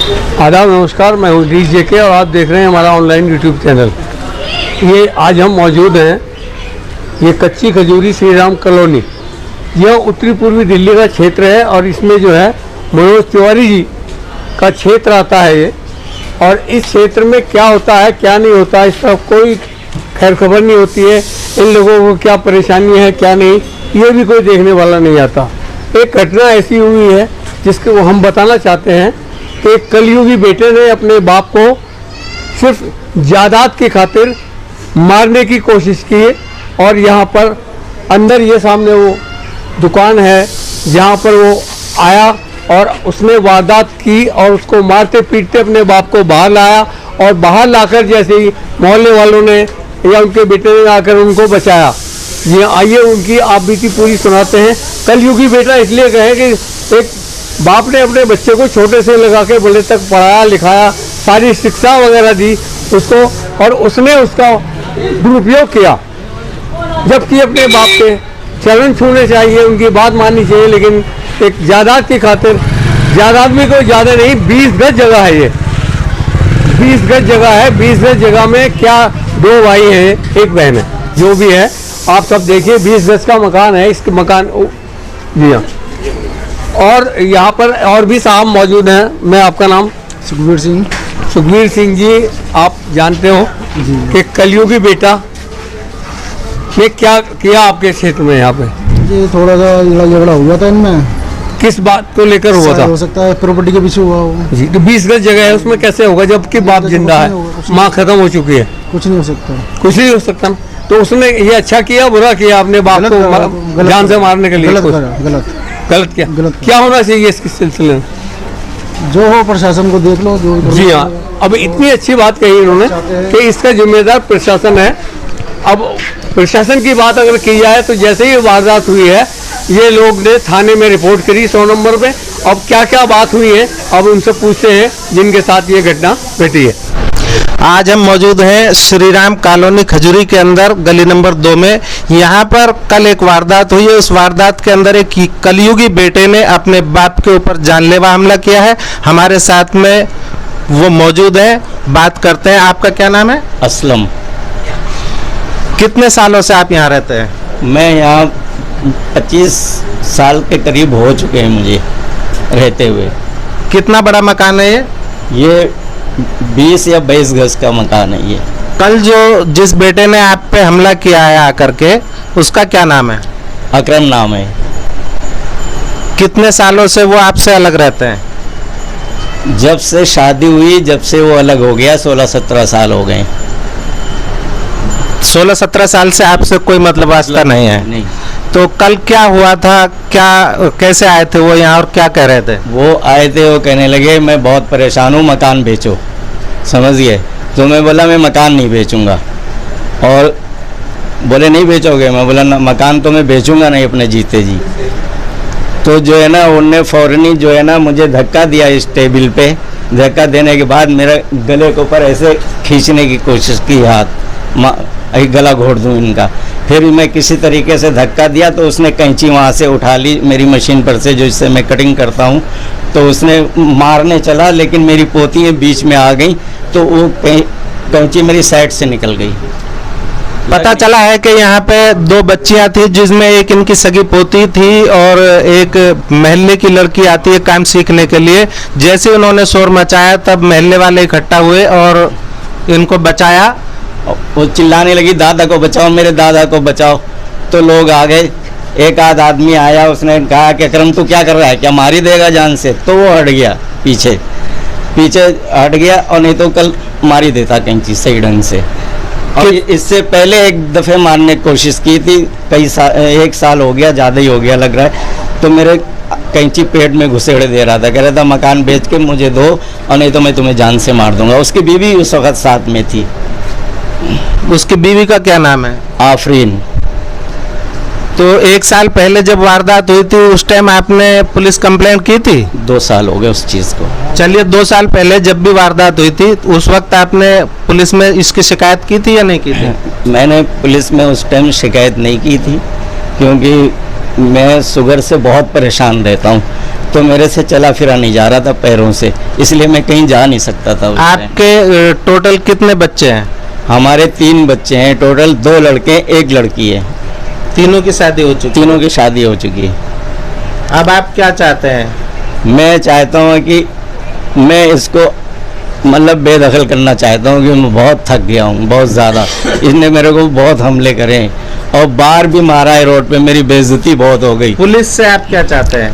आदाब, नमस्कार। मैं हूँ DJK और आप देख रहे हैं हमारा ऑनलाइन यूट्यूब चैनल। ये आज हम मौजूद हैं, ये कच्ची खजूरी श्री राम कॉलोनी। यह उत्तरी पूर्वी दिल्ली का क्षेत्र है और इसमें जो है मनोज तिवारी जी का क्षेत्र आता है ये। और इस क्षेत्र में क्या होता है क्या नहीं होता है इसका कोई खैर खबर नहीं होती है। इन लोगों को क्या परेशानी है क्या नहीं, ये भी कोई देखने वाला नहीं आता। एक घटना ऐसी हुई है जिसको हम बताना चाहते हैं कि कलयुगी बेटे ने अपने बाप को सिर्फ जायदाद की खातिर मारने की कोशिश की। और यहाँ पर अंदर ये सामने वो दुकान है जहाँ पर वो आया और उसने वारदात की और उसको मारते पीटते अपने बाप को बाहर लाया। और बाहर लाकर जैसे ही मोहल्ले वालों ने या उनके बेटे ने आकर उनको बचाया। ये आइए उनकी आप बीती पूरी सुनाते हैं। कलयुगी बेटा इसलिए कहे कि एक बाप ने अपने बच्चे को छोटे से लगा के बड़े तक पढ़ाया लिखाया, सारी शिक्षा वगैरह दी उसको, और उसने उसका दुरुपयोग किया। जबकि अपने बाप के चरण छूने चाहिए, उनकी बात माननी चाहिए, लेकिन एक जायदाद की खातिर, जायदाद में कोई ज़्यादा नहीं, 20 गज जगह है ये, 20 गज जगह है। 20 गज जगह में क्या 2 भाई हैं एक बहन है, जो भी है आप सब देखिए। 20 गज का मकान है, इसके मकान जी हाँ। और यहाँ पर और भी साहब मौजूद हैं। मैं आपका नाम? सुखबीर सिंह। सुखबीर सिंह जी, आप जानते हो कि कलयुगी बेटा ने क्या किया आपके क्षेत्र में? यहाँ पे ये थोड़ा सा लड़ाई झगड़ा हुआ था इनमें। किस बात को लेकर हुआ था? हो सकता है प्रॉपर्टी के पीछे हुआ हो जी। तो 20 गज जगह है, उसमें कैसे होगा जबकि बाप जिंदा है, माँ खत्म हो चुकी है? कुछ नहीं हो सकता। कुछ नहीं हो सकता। तो उसने ये अच्छा किया बुरा किया अपने बाप को जान से मारने के लिए? गलत किया। क्या होना चाहिए इसके सिलसिले में? जो हो प्रशासन को देख लो। जो जी हाँ। अब इतनी अच्छी बात कही उन्होंने कि इसका जिम्मेदार प्रशासन है। अब प्रशासन की बात अगर की जाए तो जैसे ही वारदात हुई है, ये लोग ने थाने में रिपोर्ट करी 100 नंबर पे। अब क्या क्या बात हुई है अब उनसे पूछते हैं जिनके साथ ये घटना घटी है। आज हम मौजूद हैं श्री राम कॉलोनी खजूरी के अंदर, गली नंबर 2 में। यहाँ पर कल एक वारदात हुई है। उस वारदात के अंदर एक कलयुगी बेटे ने अपने बाप के ऊपर जानलेवा हमला किया है। हमारे साथ में वो मौजूद हैं, बात करते हैं। आपका क्या नाम है? असलम। कितने सालों से आप यहाँ रहते हैं? मैं यहाँ 25 साल के करीब हो चुके हैं मुझे रहते हुए। कितना बड़ा मकान है ये? ये 20 या 22 गज का मकान है ये। कल जो जिस बेटे ने आप पे हमला किया है आकर के, उसका क्या नाम है? अकरम नाम है। कितने सालों से वो आपसे अलग रहते हैं? जब से शादी हुई जब से वो अलग हो गया, 16-17 साल हो गए। 16-17 साल से आपसे कोई मतलब वास्ता नहीं है? नहीं। तो कल क्या हुआ था, क्या कैसे आए थे वो यहाँ और क्या कह रहे थे? वो आए थे, वो कहने लगे मैं बहुत परेशान हूँ, मकान बेचो, समझ गए? तो मैं बोला मैं मकान नहीं बेचूंगा। और बोले नहीं बेचोगे? मैं बोला मकान तो मैं बेचूंगा नहीं अपने जीते जी। तो जो है ना उनने फौरनी जो है ना मुझे धक्का दिया इस टेबल पे। धक्का देने के बाद मेरे गले के ऊपर ऐसे खींचने की कोशिश की, हाथ गला घोट दूं इनका। फिर मैं किसी तरीके से धक्का दिया तो उसने कैंची वहाँ से उठा ली मेरी मशीन पर से, जो इससे मैं कटिंग करता हूँ। तो उसने मारने चला, लेकिन मेरी पोती बीच में आ गई तो वो कैंची मेरी साइड से निकल गई। पता चला है कि यहाँ पे 2 बच्चियाँ थी, जिसमें एक इनकी सगी पोती थी और एक महल्ले की लड़की आती है काम सीखने के लिए। जैसे उन्होंने शोर मचाया तब महल्ले वाले इकट्ठा हुए और इनको बचाया। वो चिल्लाने लगी दादा को बचाओ, मेरे दादा को बचाओ। तो लोग आ गए। एक आध आदमी आया, उसने कहा कि अकरम तू क्या कर रहा है, क्या मारी देगा जान से? तो वो हट गया, पीछे हट गया, और नहीं तो कल मारी देता कैंची सही ढंग से। और इससे पहले एक दफ़े मारने की कोशिश की थी, 1 साल हो गया, ज़्यादा ही हो गया लग रहा है। तो मेरे कैंची पेट में घुसेड़े दे रहा था, कह रहा था मकान बेच के मुझे दो और नहीं तो मैं तुम्हें जान से मार दूंगा। उसकी बीवी उस वक्त साथ में थी। उसकी बीवी का क्या नाम है? आफरीन। तो 1 साल पहले जब वारदात हुई थी उस टाइम आपने पुलिस कंप्लेंट की थी? 2 साल हो गए उस चीज़ को। चलिए 2 साल पहले जब भी वारदात हुई थी उस वक्त आपने पुलिस में इसकी शिकायत की थी या नहीं की थी? मैंने पुलिस में उस टाइम शिकायत नहीं की थी, क्योंकि मैं शुगर से बहुत परेशान रहता हूँ, तो मेरे से चला फिरा नहीं जा रहा था पैरों से, इसलिए मैं कहीं जा नहीं सकता था उस टाइम। आपके टोटल कितने बच्चे हैं? हमारे 3 बच्चे हैं टोटल, 2 लड़के 1 लड़की है। तीनों की शादी हो चुकी? तीनों की शादी हो चुकी है। अब आप क्या चाहते हैं? मैं चाहता हूँ कि मैं इसको मतलब बेदखल करना चाहता हूँ, कि मैं बहुत थक गया हूँ, बहुत ज़्यादा। इसने मेरे को बहुत हमले करे और बार भी मारा है रोड पे, मेरी बेइज्जती बहुत हो गई। पुलिस से आप क्या चाहते हैं?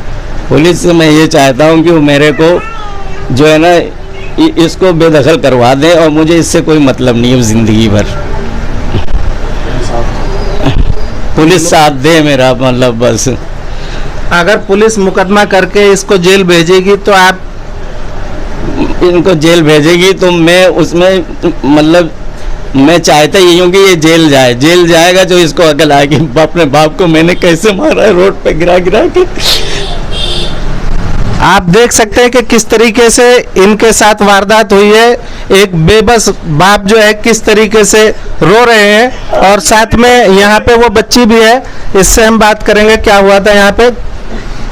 पुलिस से मैं ये चाहता हूँ कि वो मेरे को जो है ना इसको बेदखल करवा दें, और मुझे इससे कोई मतलब नहीं है ज़िंदगी भर। पुलिस साथ दे मेरा, मतलब बस। अगर पुलिस मुकदमा करके इसको जेल भेजेगी तो आप? इनको जेल भेजेगी तो मैं उसमें मतलब मैं चाहता ही हूँ कि ये जेल जाए। जेल जाएगा जो इसको अकल आएगी, अपने बाप को मैंने कैसे मारा है रोड पे गिरा गिरा के। आप देख सकते हैं कि किस तरीके से इनके साथ वारदात हुई है। एक बेबस बाप जो है किस तरीके से रो रहे हैं, और साथ में यहाँ पे वो बच्ची भी है, इससे हम बात करेंगे क्या हुआ था यहाँ पे।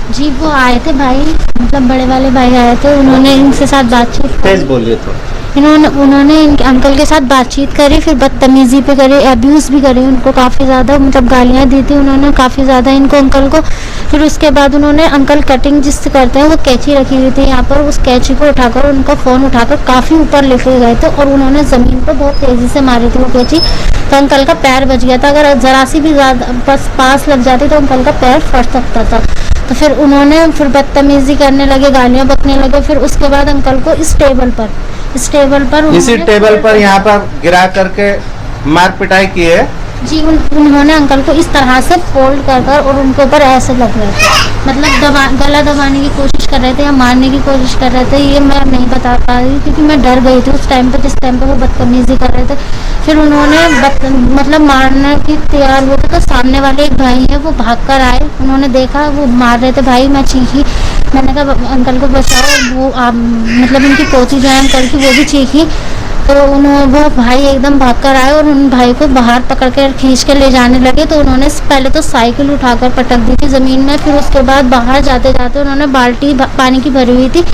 जी वो आए थे भाई, मतलब बड़े वाले भाई आए थे, उन्होंने इनसे साथ बातचीत तेज बोलिए तो। उन्होंने इनके अंकल के साथ बातचीत करी, फिर बदतमीजी पे करी, अब्यूज़ भी करी उनको काफ़ी ज़्यादा, मतलब गालियाँ दी थी उन्होंने काफ़ी ज़्यादा इनको अंकल को। फिर उसके बाद उन्होंने अंकल कटिंग जिससे करते हैं वो कैंची रखी हुई थी यहाँ पर, उस कैंची को उठाकर उनका फ़ोन उठाकर काफ़ी ऊपर लेके गए थे और उन्होंने ज़मीन पर बहुत तेज़ी से मारी थी वो कैंची। तो अंकल का पैर बच गया था, अगर ज़रा सी भी ज़्यादा बस पास लग जाती तो अंकल का पैर फट सकता था। तो फिर उन्होंने फिर बदतमीजी करने लगे, गालियाँ बकने लगे। फिर उसके बाद अंकल को इस टेबल पर इसी टेबल पर यहाँ पर गिरा करके मार पिटाई की है जी। उन्होंने अंकल को इस तरह से फोल्ड कर और उनके ऊपर ऐसे लग रहे थे, मतलब गला दबाने की कोशिश कर रहे थे या मारने की कोशिश कर रहे थे, ये मैं नहीं बता पा रही क्योंकि मैं डर गई थी उस टाइम पर, जिस टाइम पे वो बदतमीजी कर रहे थे। फिर उन्होंने मतलब मारने की तैयार हुए थे, तो सामने वाले एक भाई है वो भाग कर आए, उन्होंने देखा वो मार रहे थे भाई। मैं चीखी, मैंने कहा अंकल को बचाओ। वो मतलब उनकी पोती जो है अंकल की वो भी चीखी, तो वो भाई एकदम भाग कर आए और उन भाई को बाहर पकड़ कर खींच के ले जाने लगे। तो उन्होंने पहले तो साइकिल उठाकर पटक दी थी ज़मीन में, फिर उसके बाद बाहर जाते जाते उन्होंने बाल्टी पानी की भरी हुई थी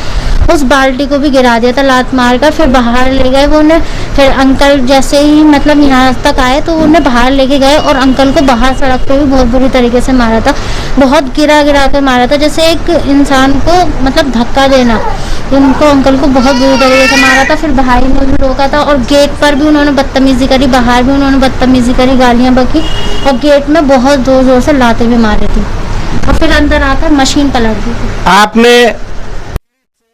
उस बाल्टी को भी गिरा दिया था लात मार कर। फिर बाहर ले गए वो उन्हें, फिर अंकल जैसे ही मतलब यहाँ तक आए तो उन्हें बाहर लेके गए और अंकल को बाहर सड़क पे भी बहुत बुरी तरीके से मारा था, बहुत गिरा कर मारा था, जैसे एक इंसान को मतलब धक्का देना। उनको अंकल को बहुत बुरी तरीके से मारा था। फिर भाई ने भी रोका था और गेट पर भी उन्होंने बदतमीजी करी, बाहर भी उन्होंने बदतमीजी करी, गालियाँ बकी और गेट में बहुत जोर जोर से लाते भी मारे थे और फिर अंदर आकर मशीन पलट दी थी। आपने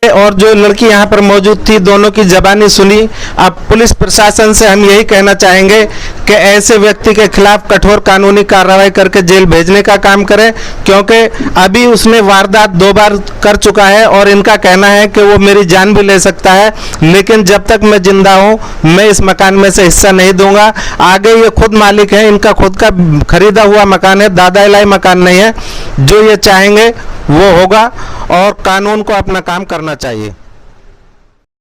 और जो लड़की यहाँ पर मौजूद थी दोनों की जबानी सुनी। अब पुलिस प्रशासन से हम यही कहना चाहेंगे कि ऐसे व्यक्ति के खिलाफ कठोर कानूनी कार्रवाई करके जेल भेजने का काम करें, क्योंकि अभी उसने वारदात 2 बार कर चुका है और इनका कहना है कि वो मेरी जान भी ले सकता है, लेकिन जब तक मैं जिंदा हूँ मैं इस मकान में से हिस्सा नहीं दूंगा। आगे ये खुद मालिक है, इनका खुद का खरीदा हुआ मकान है, दादा इलाई मकान नहीं है। जो ये चाहेंगे वो होगा और कानून को अपना काम करना चाहिए।